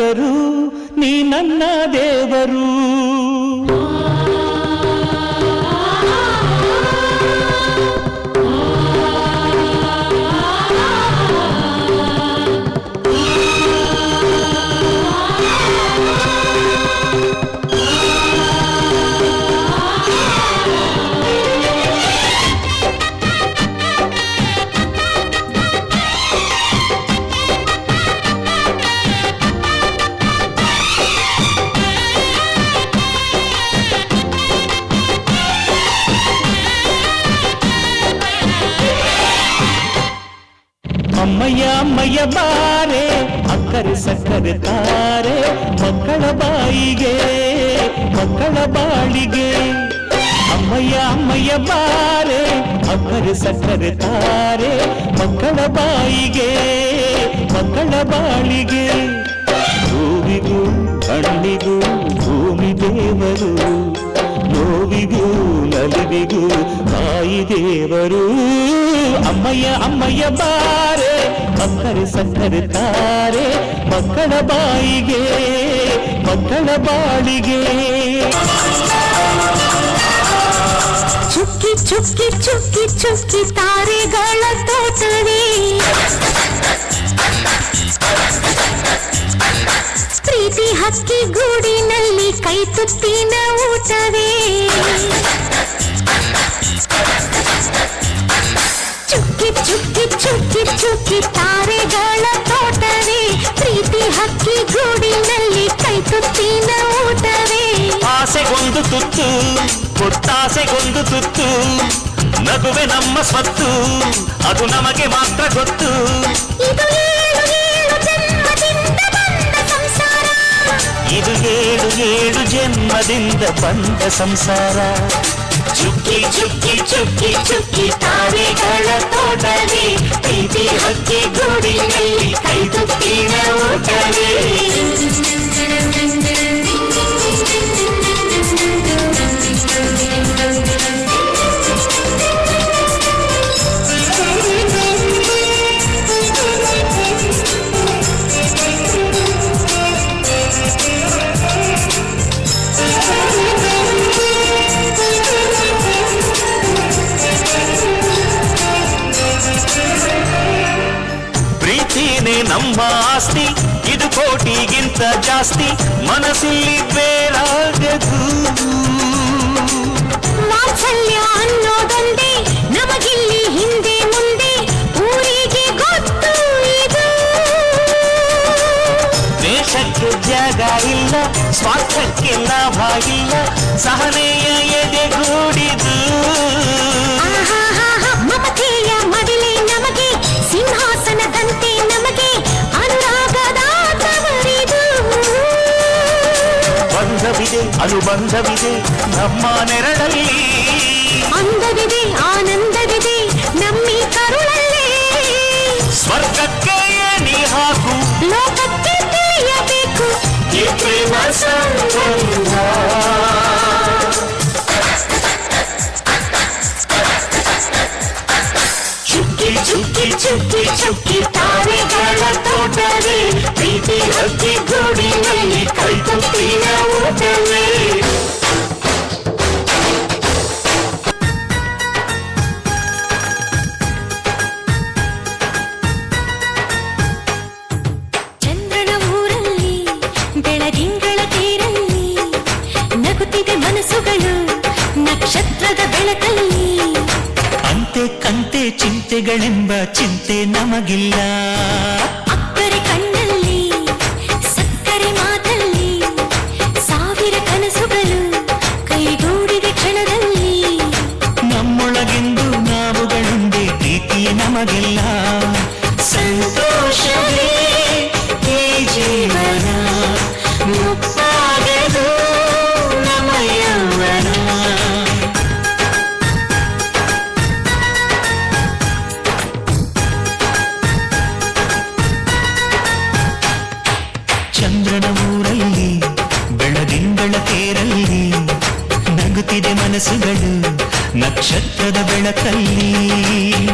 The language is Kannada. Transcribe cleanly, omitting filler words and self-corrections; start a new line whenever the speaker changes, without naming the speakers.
ದೇವರು ನೀ ನನ್ನ ದೇವರು. ಅಮ್ಮಯ್ಯ ಅಮ್ಮಯ್ಯ ಬಾರೆ ಅಕ್ಕರೆ ಸಕ್ಕರೆ ತಾರೆ ಮಕ್ಕಳ ಬಾಯಿಗೆ ಮಕ್ಕಳ ಬಾಳಿಗೆ. ಅಮ್ಮಯ್ಯ ಅಮ್ಮಯ್ಯ ಬಾರೆ ಅಕ್ಕರೆ ಸಕ್ಕರೆ ತಾರೆ ಮಕ್ಕಳ ಬಾಯಿಗೆ ಮಕ್ಕಳ ಬಾಳಿಗೆ. ಹೂವಿಗೂ ಹಣ್ಣಿಗೂ ಭೂಮಿ ದೇವರು, ನೋವಿಗೂ ನಲಿವಿಗೂ ತಾಯಿ ದೇವರು. ಅಮ್ಮಯ್ಯ ಅಮ್ಮಯ್ಯ ಬಾರೆ ಅಕ್ಕರೆ ಸಕ್ಕರೆ ತಾರೆ ಮಕ್ಕಳ ಬಾಯಿಗೆ ಮಕ್ಕಳ ಬಾಳಿಗೆ.
ಚುಕ್ಕಿ ಚುಕ್ಕಿ ಚುಕ್ಕಿ ಚುಕ್ಕಿ ತಾರೆಗಳ ತೋಟವೇ, ಪ್ರೀತಿ ಹಕ್ಕಿ ಗೂಡಿನಲ್ಲಿ ಕೈ ತುತ್ತಿನ ಊಟವೇ. ಚುಕ್ಕಿ ಚುಕ್ಕಿ ಚುಕ್ಕಿ ಚುಕ್ಕಿ ತಾರೆಗಳ ತೋಟವೇ, ಪ್ರೀತಿ ಹಕ್ಕಿ ಗೂಡಿನಲ್ಲಿ ಕೈ ತುತ್ತಿನ ಊಟವೇ.
ಆಸೆಗೊಂದು ತುತ್ತು ಕೊಟ್ಟಾಸೆಗೊಂದು ತುತ್ತು, ನಗುವೆ ನಮ್ಮ ಸ್ವತ್ತು ಅದು ನಮಗೆ ಮಾತ್ರ ಗೊತ್ತು.
ಇದು ಏಳು ಏಳು ಜನ್ಮದಿಂದ ಬಂದ ಸಂಸಾರ,
ಇದು ಏಳು ಏಳು ಜನ್ಮದಿಂದ ಬಂದ ಸಂಸಾರ.
ಚುಕ್ಕಿ ಚುಕ್ಕಿ ಚುಕ್ಕಿ ಚುಕ್ಕಿ ತಾರೆಗಳ ತೋಟವೇ, ಪ್ರೀತಿ ಹಕ್ಕಿ ಗೂಡಿನಲ್ಲಿ ಕೈ ತುತ್ತಿನ ಊಟವೇ.
ಪ್ರೀತಿನೇ ನಮ್ಮ ಆಸ್ತಿ, ಇದು ಕೋಟಿಗಿಂತ ಜಾಸ್ತಿ, ಮನಸ್ಸಲ್ಲಿ ಬೇರಾಗದು.
ವಾತ್ಸಲ್ಯ ಅನ್ನೋದೊಂದೇ ನಮಗಿಲ್ಲಿ ಹಿಂದೆ ಮುಂದೆ ಊರಿಗೆ ಗೊತ್ತು ಇದು.
ದೇಶಕ್ಕೆ ಜಾಗ ಇಲ್ಲ, ಸ್ವಾರ್ಥಕ್ಕೆ ಲಾಭ ಇಲ್ಲ, ಸಹನೆಯ ಎದೆಗೂಡಿದು.
ಮಮತೆಯ ಮಡಿಲೆ ನಮಗೆ ಸಿಂಹಾಸನದಂತೆ, ನಮಗೆ ಅನುರಾಗದ ತವರಿದು.
ಬಂಧವಿದೆ ಅನುಬಂಧವಿದೆ ನಮ್ಮ ನೆರಳಲ್ಲಿ,
ಅಂದವಿದೆ ಆನಂದವಿದೆ ನಮ್ಮಿ ಕರುಳಲ್ಲೇ.
ಸ್ವರ್ಗಕ್ಕೆ ನೀ ಹಾಕು
ಲೋಕಕ್ಕೆ ತಿಳಿಯಬೇಕು
ಈ ಪ್ರೇಮ ಸಂಬಂಧ.
ಚುಕ್ಕಿ ಚುಕ್ಕಿ ಚುಕ್ಕಿ ಚುಕ್ಕಿ ತಾರೆಗಳ ತೋಟವೇ, ಪ್ರೀತಿ ಹಕ್ಕಿ ಗೂಡಿನಲ್ಲಿ ಕೈ ತುತ್ತಿನ ಊಟವೇ. ಚಂದ್ರನ ಊರಲ್ಲಿ ಬೆಳದಿಂಗಳ ತೇರಲ್ಲಿ ನಗುತ್ತಿದೆ ಮನಸ್ಸುಗಳು ನಕ್ಷತ್ರದ ಬೆಳಕಲ್ಲಿ.
ಅಂತೆ ಕಂತೆ ಚಿಂತೆಗಳೆಂಬ ಚಿಂತೆ ನಮಗಿಲ್ಲ,
ಅಕ್ಕರೆ ಕಣ್ಣಲ್ಲಿ ಸಕ್ಕರೆ ಮಾತಲ್ಲಿ ಸಾವಿರ ಕನಸುಗಳು ಕೈಗೂಡಿದ ಕ್ಷಣದಲ್ಲಿ.
ನಮ್ಮೊಳಗೆಂದು ನಾವುಗಳುಂದೇ ಪ್ರೀತಿಯೇ ನಮಗೆಲ್ಲ, ಸಂತೋಷವೇ ಈ ಜೀವನ, ಮುಕ್ತಾಗದು ನಮ್ಮ ಯೌವನ. ಚಂದ್ರನ ಊರಲ್ಲಿ ಬೆಳದಿಂಗಳ ತೇರಲ್ಲಿ ನಗುತ್ತಿದೆ ಮನಸ್ಸುಗಳು ನಕ್ಷತ್ರದ ಬೆಳಕಲ್ಲಿ.